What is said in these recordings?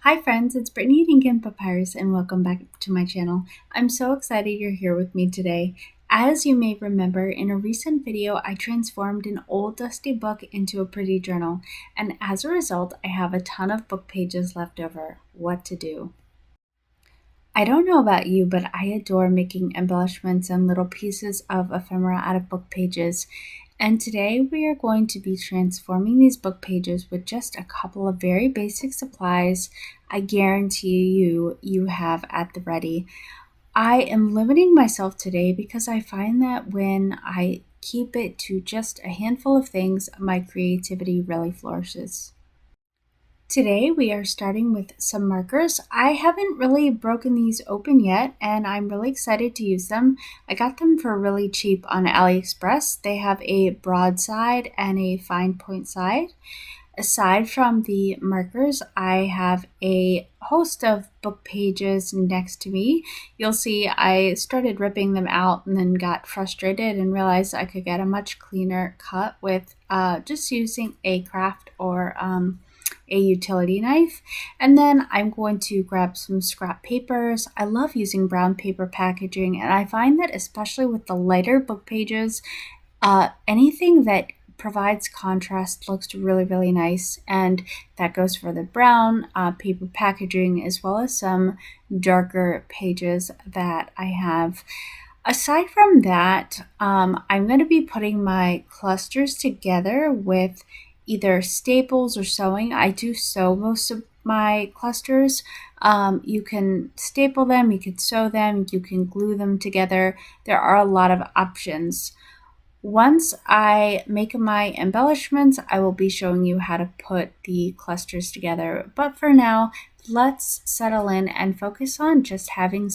Hi friends, it's Brittany at Ink and Papyrus and welcome back to my channel. I'm so excited you're here with me today. As you may remember, in a recent video I transformed an old dusty book into a pretty journal, and as a result I have a ton of book pages left over. What to do? I don't know about you, but I adore making embellishments and little pieces of ephemera out of book pages. And today we are going to be transforming these book pages with just a couple of very basic supplies I guarantee you have at the ready. I am limiting myself today because I find that when I keep it to just a handful of things, my creativity really flourishes. Today we are starting with some markers. I haven't really broken these open yet and I'm really excited to use them. I got them for really cheap on AliExpress. They have a broad side and a fine point side. Aside from the markers, I have a host of book pages next to me. You'll see I started ripping them out and then got frustrated and realized I could get a much cleaner cut with just using a craft or a utility knife. And then I'm going to grab some scrap papers. I love using brown paper packaging, and I find that especially with the lighter book pages, anything that provides contrast looks really nice, and that goes for the brown paper packaging as well as some darker pages that I have. Aside from that, I'm going to be putting my clusters together with either staples or sewing. I do sew most of my clusters. You can staple them, you can sew them, you can glue them together. There are a lot of options. Once I make my embellishments, I will be showing you how to put the clusters together. But for now, let's settle in and focus on just having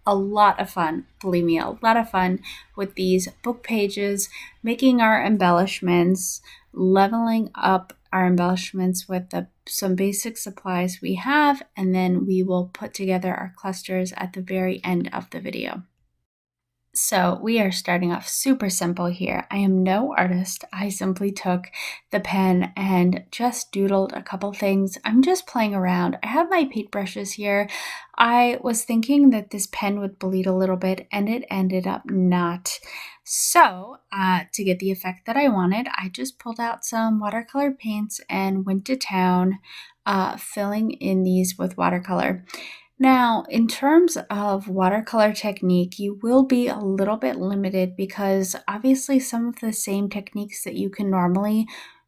a lot of fun, believe me, a lot of fun with these book pages, making our embellishments, leveling up our embellishments with some basic supplies we have, and then we will put together our clusters at the very end of the video. So we are starting off super simple here. I am no artist. I simply took the pen and just doodled a couple things. I'm just playing around. I have my paintbrushes here. I was thinking that this pen would bleed a little bit and it ended up not. So to get the effect that I wanted, I just pulled out some watercolor paints and went to town filling in these with watercolor. Now, in terms of watercolor technique, you will be a little bit limited because obviously some of the same techniques that you can normally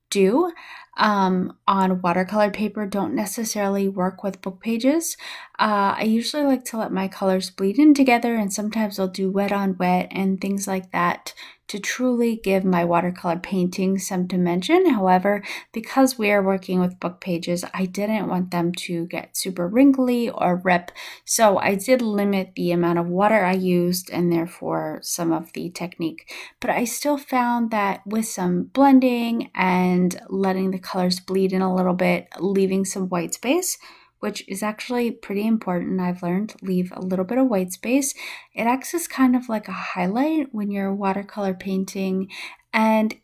do on watercolor paper don't necessarily work with book pages. I usually like to let my colors bleed in together, and sometimes I'll do wet on wet and things like that to truly give my watercolor painting some dimension. However, because we are working with book pages, I didn't want them to get super wrinkly or rip, so I did limit the amount of water I used and therefore some of the technique. But I still found that with some blending and letting the colors bleed in a little bit, leaving some white space, which is actually pretty important. I've learned leave a little bit of white space. It acts as kind of like a highlight when you're watercolor painting. And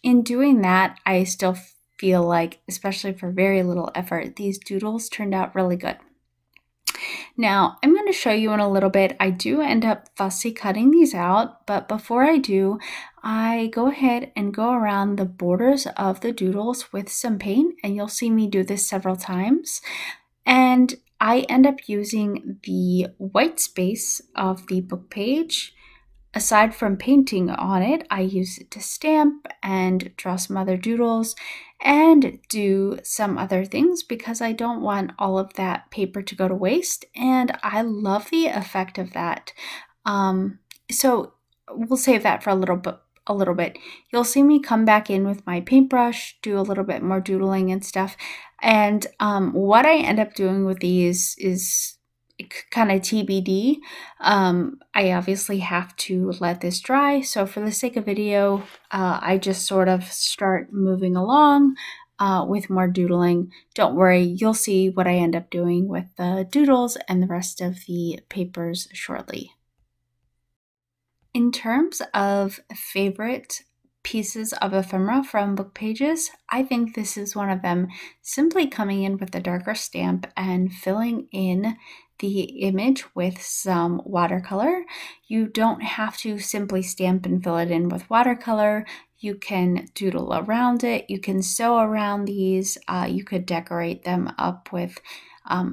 in doing that, I still feel like, especially for very little effort, these doodles turned out really good. Now, I'm going to show you in a little bit. I do end up fussy cutting these out, but before I do, I go ahead and go around the borders of the doodles with some paint, and you'll see me do this several times. And I end up using the white space of the book page. Aside from painting on it, I use it to stamp and draw some other doodles and do some other things because I don't want all of that paper to go to waste, and I love the effect of that. So we'll save that for a little bit. You'll see me come back in with my paintbrush, do a little bit more doodling and stuff. And what I end up doing with these is kind of TBD. I obviously have to let this dry. So for the sake of video, I just sort of start moving along with more doodling. Don't worry, you'll see what I end up doing with the doodles and the rest of the papers shortly. In terms of favorite pieces of ephemera from book pages. I think this is one of them. Simply coming in with a darker stamp and filling in the image with some watercolor. You don't have to simply stamp and fill it in with watercolor. You can doodle around it. You can sew around these. You could decorate them up with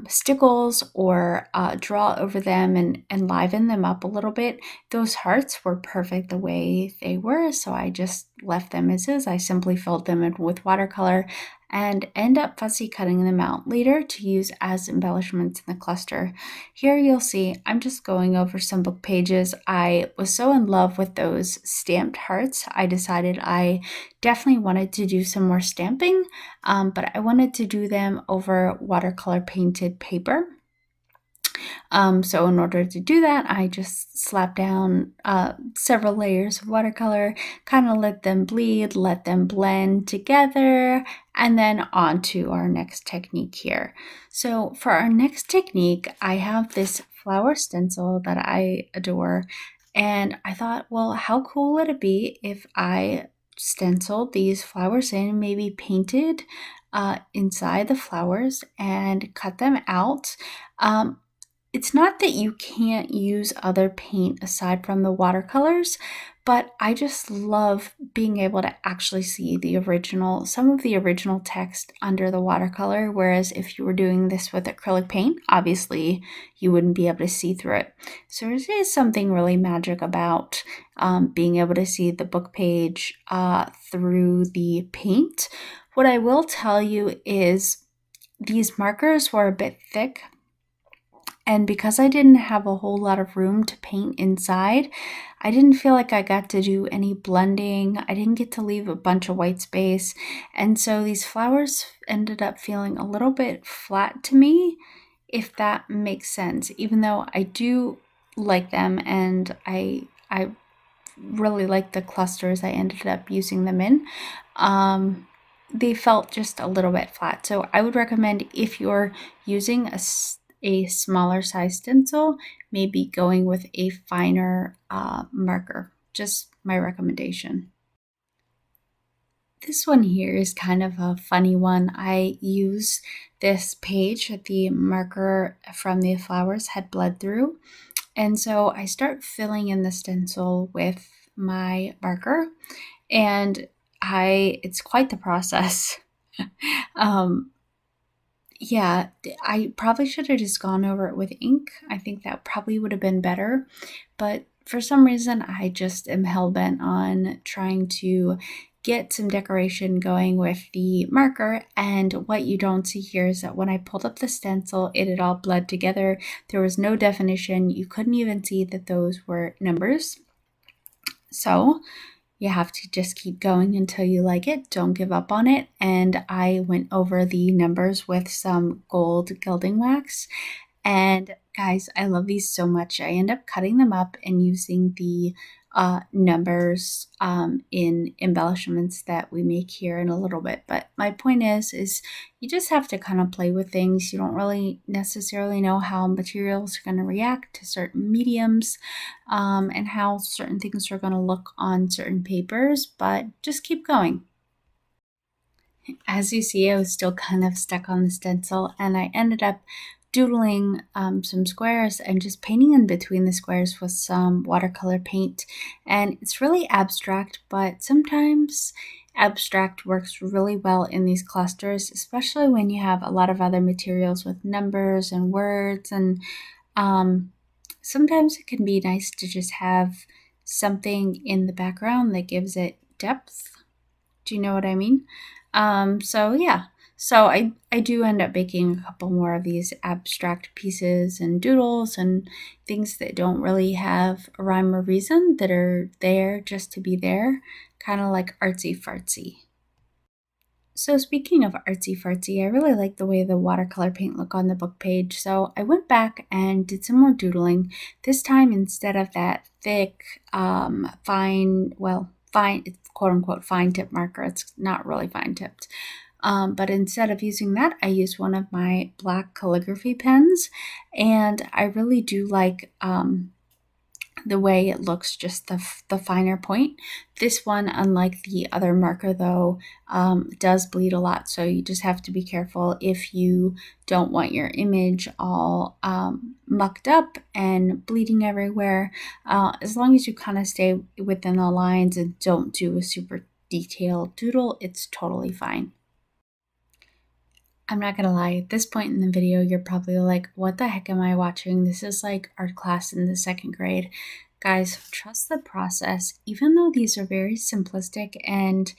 stickles or draw over them and liven them up a little bit. Those hearts were perfect the way they were, so I just left them as is. I simply filled them in with watercolor and end up fussy cutting them out later to use as embellishments in the cluster. Here you'll see I'm just going over some book pages. I was so in love with those stamped hearts, I decided I definitely wanted to do some more stamping, but I wanted to do them over watercolor painted paper. So in order to do that, I just slapped down several layers of watercolor, kind of let them bleed, let them blend together, and then on to our next technique here. So for our next technique, I have this flower stencil that I adore, and I thought, well, how cool would it be if I stenciled these flowers in, maybe painted inside the flowers and cut them out. It's not that you can't use other paint aside from the watercolors, but I just love being able to actually see some of the original text under the watercolor, whereas if you were doing this with acrylic paint, obviously you wouldn't be able to see through it. So there is something really magic about being able to see the book page through the paint. What I will tell you is these markers were a bit thick, and because I didn't have a whole lot of room to paint inside, I didn't feel like I got to do any blending. I didn't get to leave a bunch of white space. And so these flowers ended up feeling a little bit flat to me, if that makes sense, even though I do like them and I really like the clusters I ended up using them in. They felt just a little bit flat. So I would recommend, if you're using a smaller size stencil, maybe going with a finer marker. Just my recommendation. This one here is kind of a funny one. I used this page that the marker from the flowers had bled through. And so I start filling in the stencil with my marker, and it's quite the process. Yeah, I probably should have just gone over it with ink. I think that probably would have been better, but for some reason I just am hell-bent on trying to get some decoration going with the marker, and what you don't see here is that when I pulled up the stencil, it had all bled together. There was no definition. You couldn't even see that those were numbers. So you have to just keep going until you like it. Don't give up on it. And I went over the numbers with some gold gilding wax. And guys, I love these so much. I end up cutting them up and using the numbers in embellishments that we make here in a little bit. But my point is you just have to kind of play with things. You don't really necessarily know how materials are going to react to certain mediums and how certain things are going to look on certain papers, but just keep going. As you see, I was still kind of stuck on the stencil, and I ended up doodling some squares and just painting in between the squares with some watercolor paint. And it's really abstract, but sometimes abstract works really well in these clusters, especially when you have a lot of other materials with numbers and words. And sometimes it can be nice to just have something in the background that gives it depth. Do you know what I mean? So yeah. So I do end up making a couple more of these abstract pieces and doodles and things that don't really have a rhyme or reason, that are there just to be there, kind of like artsy fartsy. So speaking of artsy fartsy, I really like the way the watercolor paint look on the book page. So I went back and did some more doodling. This time, instead of that thick, fine, quote unquote fine tip marker, it's not really fine tipped. But instead of using that, I used one of my black calligraphy pens, and I really do like the way it looks, just the finer point. This one, unlike the other marker though, does bleed a lot, so you just have to be careful if you don't want your image all mucked up and bleeding everywhere. As long as you kind of stay within the lines and don't do a super detailed doodle, it's totally fine. I'm not gonna lie, at this point in the video, you're probably like, what the heck am I watching? This is like art class in the 2nd grade. Guys, trust the process. Even though these are very simplistic and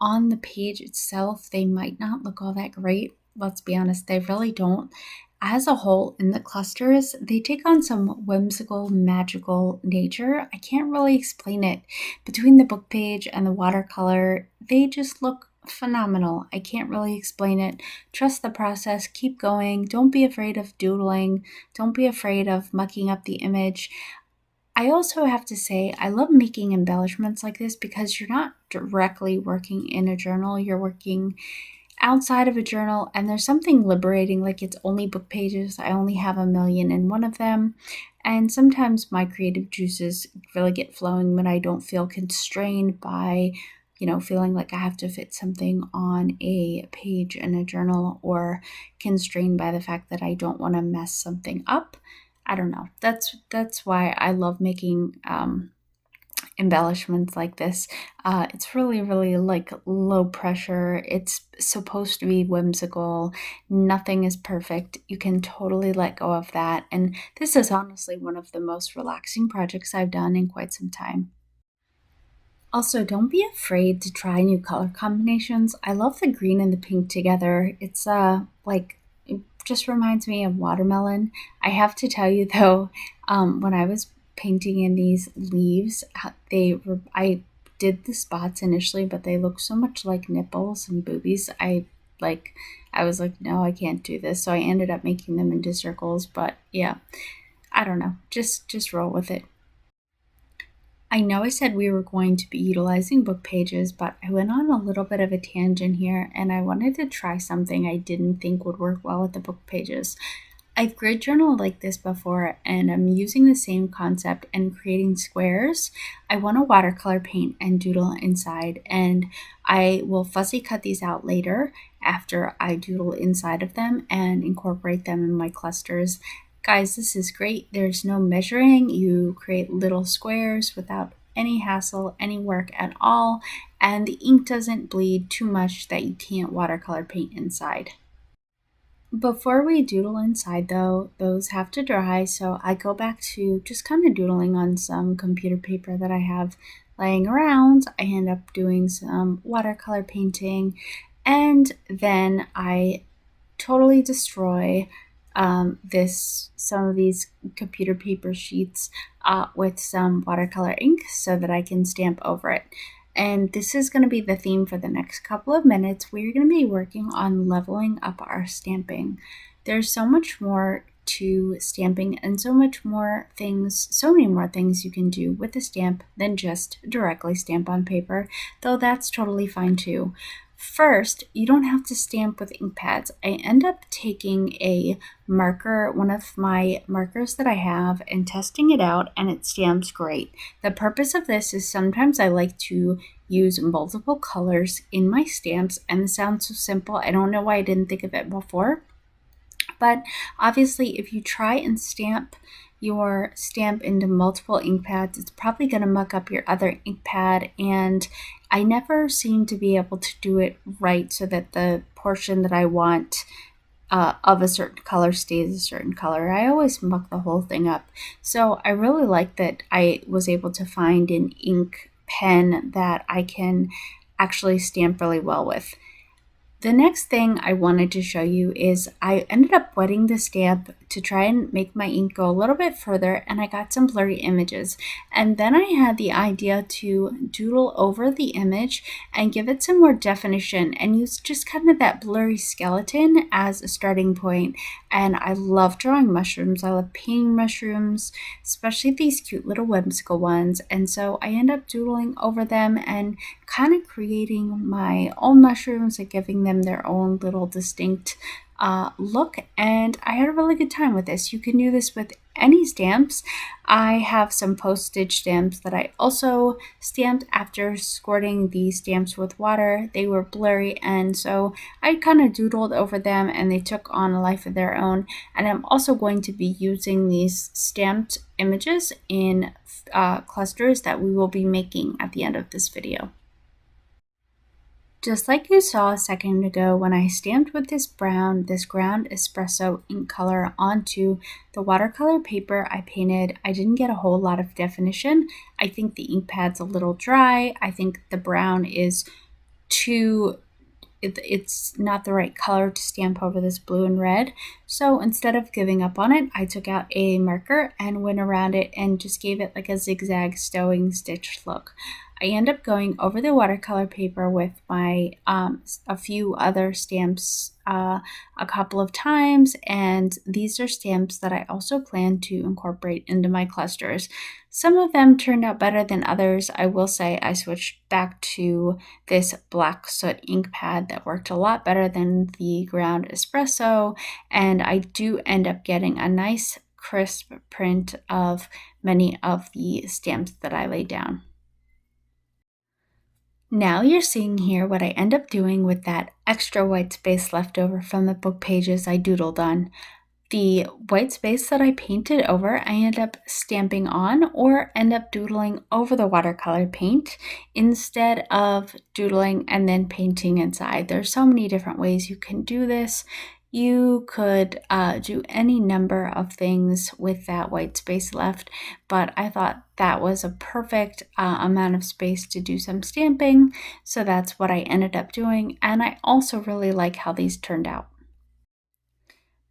on the page itself, they might not look all that great. Let's be honest, they really don't. As a whole, in the clusters, they take on some whimsical, magical nature. I can't really explain it. Between the book page and the watercolor, they just look phenomenal. I can't really explain it. Trust the process, keep going. Don't be afraid of doodling. Don't be afraid of mucking up the image. I also have to say, I love making embellishments like this because you're not directly working in a journal, you're working outside of a journal, and there's something liberating, like it's only book pages. I only have 1,000,001 of them, and sometimes my creative juices really get flowing when I don't feel constrained by, feeling like I have to fit something on a page in a journal, or constrained by the fact that I don't want to mess something up. I don't know. That's why I love making embellishments like this. It's really, really like low pressure. It's supposed to be whimsical. Nothing is perfect. You can totally let go of that. And this is honestly one of the most relaxing projects I've done in quite some time. Also, don't be afraid to try new color combinations. I love the green and the pink together. It's like, it just reminds me of watermelon. I have to tell you though, when I was painting in these leaves, I did the spots initially, but they look so much like nipples and boobies. I was like, no, I can't do this. So I ended up making them into circles, but yeah, I don't know. Just roll with it. I know I said we were going to be utilizing book pages, but I went on a little bit of a tangent here and I wanted to try something I didn't think would work well with the book pages. I've grid journaled like this before and I'm using the same concept and creating squares. I want to watercolor paint and doodle inside, and I will fussy cut these out later after I doodle inside of them and incorporate them in my clusters. Guys, this is great. There's no measuring. You create little squares without any hassle, any work at all, and the ink doesn't bleed too much that you can't watercolor paint inside. Before we doodle inside though, those have to dry, so I go back to just kind of doodling on some computer paper that I have laying around. I end up doing some watercolor painting, and then I totally destroy some of these computer paper sheets with some watercolor ink so that I can stamp over it. And this is going to be the theme for the next couple of minutes. We're going to be working on leveling up our stamping. There's so much more to stamping and so many more things you can do with a stamp than just directly stamp on paper, though that's totally fine too. First, you don't have to stamp with ink pads. I end up taking a marker, one of my markers that I have, and testing it out, and it stamps great. The purpose of this is sometimes I like to use multiple colors in my stamps, and it sounds so simple. I don't know why I didn't think of it before. But obviously, if you try and stamp your stamp into multiple ink pads, it's probably going to muck up your other ink pad, and I never seem to be able to do it right so that the portion that I want of a certain color stays a certain color. I always muck the whole thing up. So I really like that I was able to find an ink pen that I can actually stamp really well with. The next thing I wanted to show you is I ended up wetting the stamp to try and make my ink go a little bit further, and I got some blurry images. And then I had the idea to doodle over the image and give it some more definition and use just kind of that blurry skeleton as a starting point. And I love drawing mushrooms. I love painting mushrooms, especially these cute little whimsical ones. And so I end up doodling over them and kind of creating my own mushrooms and giving them their own little distinct look, and I had a really good time with this. You can do this with any stamps. I have some postage stamps that I also stamped after squirting the stamps with water. They were blurry, and so I kind of doodled over them and they took on a life of their own. And I'm also going to be using these stamped images in clusters that we will be making at the end of this video. Just like you saw a second ago when I stamped with this ground espresso ink color onto the watercolor paper I painted, I didn't get a whole lot of definition. I think the ink pad's a little dry. I think the brown is it's not the right color to stamp over this blue and red. So instead of giving up on it, I took out a marker and went around it and just gave it like a zigzag stowing stitch look. I end up going over the watercolor paper with my a few other stamps a couple of times, and these are stamps that I also plan to incorporate into my clusters. Some of them turned out better than others. I will say I switched back to this black soot ink pad that worked a lot better than the ground espresso, and I do end up getting a nice crisp print of many of the stamps that I laid down. Now you're seeing here what I end up doing with that extra white space left over from the book pages I doodled on. The white space that I painted over, I end up stamping on or end up doodling over the watercolor paint instead of doodling and then painting inside. There's so many different ways you can do this. You could do any number of things with that white space left, but I thought that was a perfect amount of space to do some stamping, so that's what I ended up doing, and I also really like how these turned out.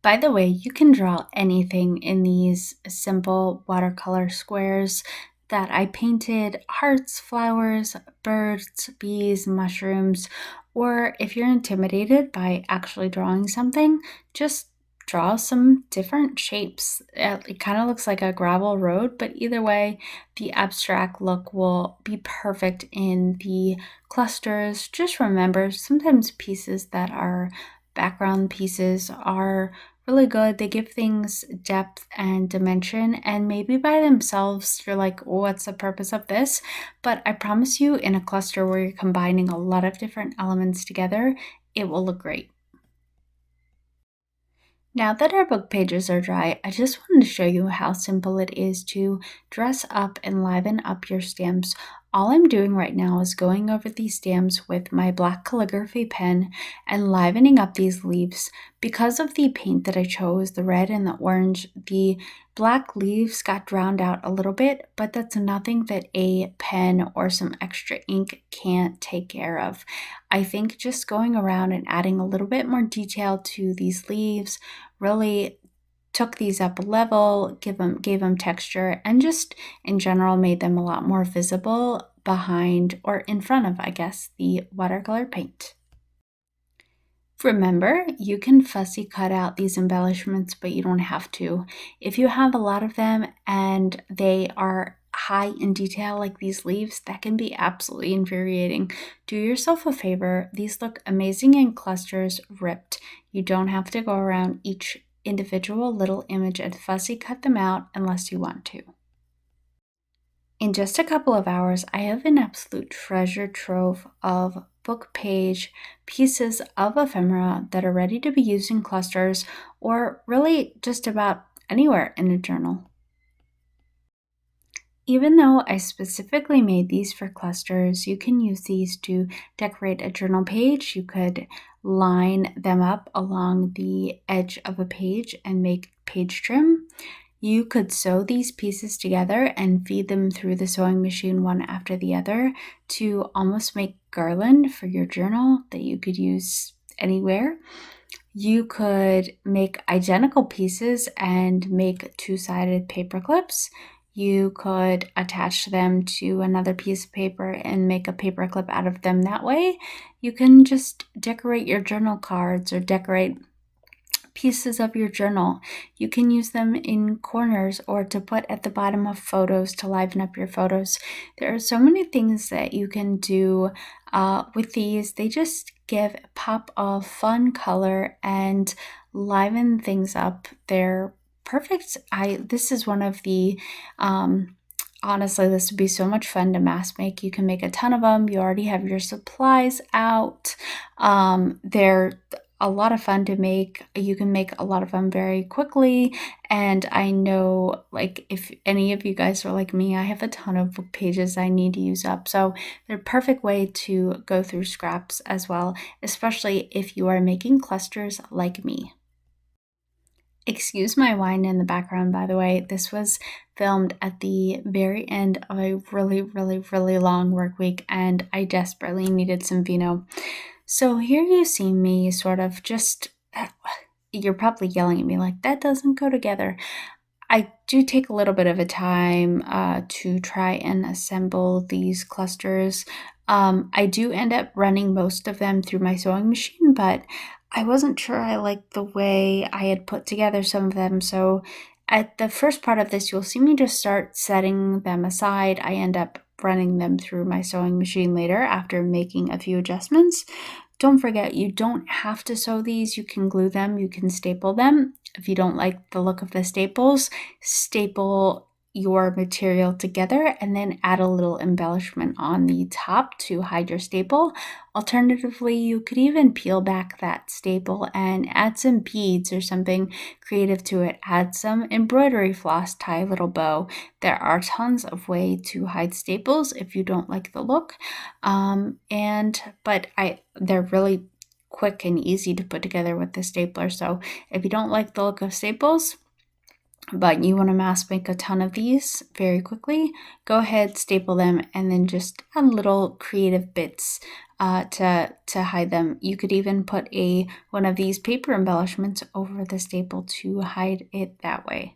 By the way, you can draw anything in these simple watercolor squares that I painted: hearts, flowers, birds, bees, mushrooms, or if you're intimidated by actually drawing something, just draw some different shapes. It kind of looks like a gravel road, but either way, the abstract look will be perfect in the clusters. Just remember, sometimes pieces that are background pieces are really good. They give things depth and dimension, and maybe by themselves you're like, what's the purpose of this? But I promise you, in a cluster where you're combining a lot of different elements together, it will look great. Now that our book pages are dry, I just wanted to show you how simple it is to dress up and liven up your stamps. All I'm doing right now is going over these stamps with my black calligraphy pen and livening up these leaves. Because of the paint that I chose, the red and the orange, the black leaves got drowned out a little bit, but that's nothing that a pen or some extra ink can't take care of. I think just going around and adding a little bit more detail to these leaves really took these up a level, gave them texture, and just in general made them a lot more visible behind or in front of, I guess, the watercolor paint. Remember, you can fussy cut out these embellishments, but you don't have to. If you have a lot of them and they are high in detail like these leaves, that can be absolutely infuriating. Do yourself a favor. These look amazing in clusters, ripped. You don't have to go around each individual little image and fussy cut them out unless you want to. In just a couple of hours, I have an absolute treasure trove of book page pieces of ephemera that are ready to be used in clusters or really just about anywhere in a journal. Even though I specifically made these for clusters, you can use these to decorate a journal page. You could line them up along the edge of a page and make page trim. You could sew these pieces together and feed them through the sewing machine one after the other to almost make garland for your journal that you could use anywhere. You could make identical pieces and make two-sided paper clips. You could attach them to another piece of paper and make a paper clip out of them that way. You can just decorate your journal cards or decorate pieces of your journal. You can use them in corners or to put at the bottom of photos to liven up your photos. There are so many things that you can do with these. They just give a pop of fun color and liven things up. They're perfect. This is one of the honestly, this would be so much fun to mass make. You can make a ton of them. You already have your supplies out. They're a lot of fun to make. You can make a lot of them very quickly. And I know, like, if any of you guys are like me, I have a ton of book pages I need to use up. So they're a perfect way to go through scraps as well, especially if you are making clusters like me. Excuse my whine in the background, by the way. This was filmed at the very end of a really, really, really long work week, and I desperately needed some vino. So here you see me sort of just, you're probably yelling at me like, that doesn't go together. I do take a little bit of a time to try and assemble these clusters. I do end up running most of them through my sewing machine, but I wasn't sure I liked the way I had put together some of them. So at the first part of this, you'll see me just start setting them aside. I end up running them through my sewing machine later after making a few adjustments. Don't forget, you don't have to sew these. You can glue them, you can staple them. If you don't like the look of the staples, staple your material together and then add a little embellishment on the top to hide your staple. Alternatively, you could even peel back that staple and add some beads or something creative to it. Add some embroidery floss, tie a little bow. There are tons of ways to hide staples if you don't like the look. But they're really quick and easy to put together with the stapler. So if you don't like the look of staples, but you want to mass make a ton of these very quickly, go ahead, staple them, and then just add little creative bits to hide them. You could even put one of these paper embellishments over the staple to hide it that way.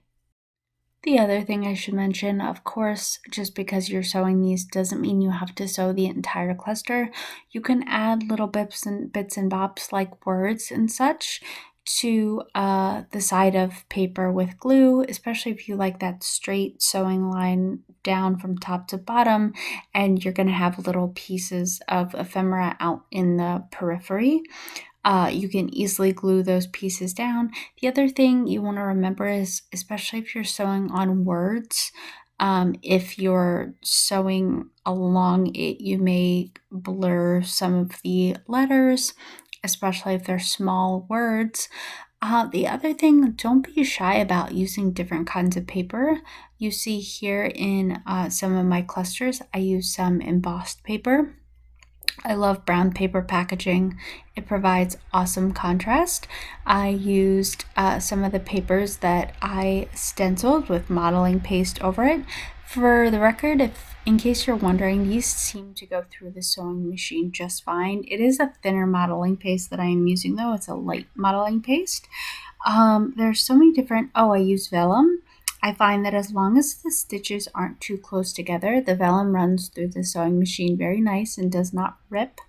The other thing I should mention, of course, just because you're sewing these doesn't mean you have to sew the entire cluster. You can add little bits and bobs like words and such to the side of paper with glue, especially if you like that straight sewing line down from top to bottom, and you're going to have little pieces of ephemera out in the periphery. You can easily glue those pieces down. The other thing you want to remember is, especially if you're sewing on words, if you're sewing along it, you may blur some of the letters, especially if they're small words. The other thing, don't be shy about using different kinds of paper. You see here in some of my clusters, I use some embossed paper. I love brown paper packaging. It provides awesome contrast. I used some of the papers that I stenciled with modeling paste over it. For the record, in case you're wondering, these seem to go through the sewing machine just fine. It is a thinner modeling paste that I am using though. It's a light modeling paste. There's so many different, I use vellum. I find that as long as the stitches aren't too close together, the vellum runs through the sewing machine very nice and does not rip.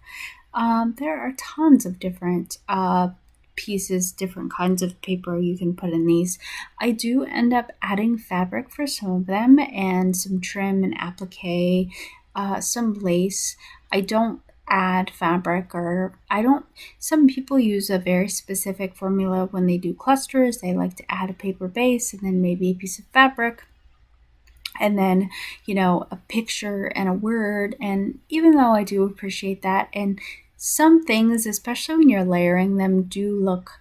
There are tons of different pieces, different kinds of paper you can put in these. I do end up adding fabric for some of them and some trim and applique, some lace. I don't add fabric, or some people use a very specific formula when they do clusters. They like to add a paper base and then maybe a piece of fabric and then a picture and a word. And even though I do appreciate that, and some things, especially when you're layering them, do look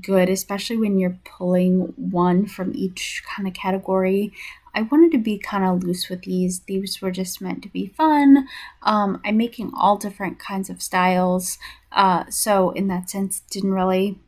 good, especially when you're pulling one from each kind of category. I wanted to be kind of loose with these. These were just meant to be fun. I'm making all different kinds of styles. So in that sense, didn't really,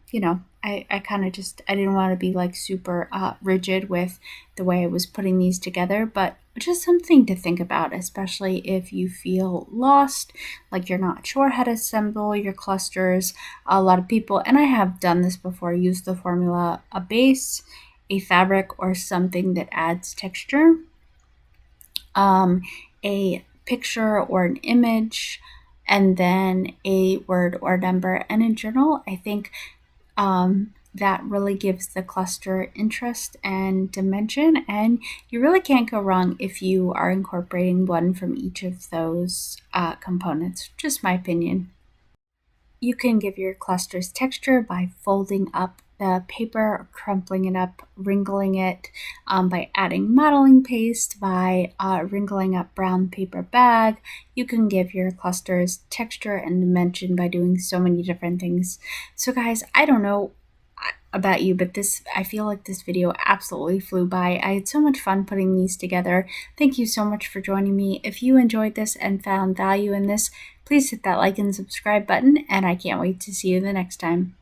I kind of I didn't want to be like super rigid with the way I was putting these together, but just something to think about, especially if you feel lost, like you're not sure how to assemble your clusters. A lot of people, and I have done this before, use the formula: a base, a fabric, or something that adds texture, a picture or an image, and then a word or number. And in general, I think That really gives the cluster interest and dimension, and you really can't go wrong if you are incorporating one from each of those components. Just my opinion. You can give your clusters texture by folding up the paper or crumpling it up, wrinkling it, by adding modeling paste, by wrinkling up brown paper bag. You can give your clusters texture and dimension by doing so many different things. So guys, I don't know about you, but I feel like this video absolutely flew by. I had so much fun putting these together. Thank you so much for joining me. If you enjoyed this and found value in this, please hit that like and subscribe button, and I can't wait to see you the next time.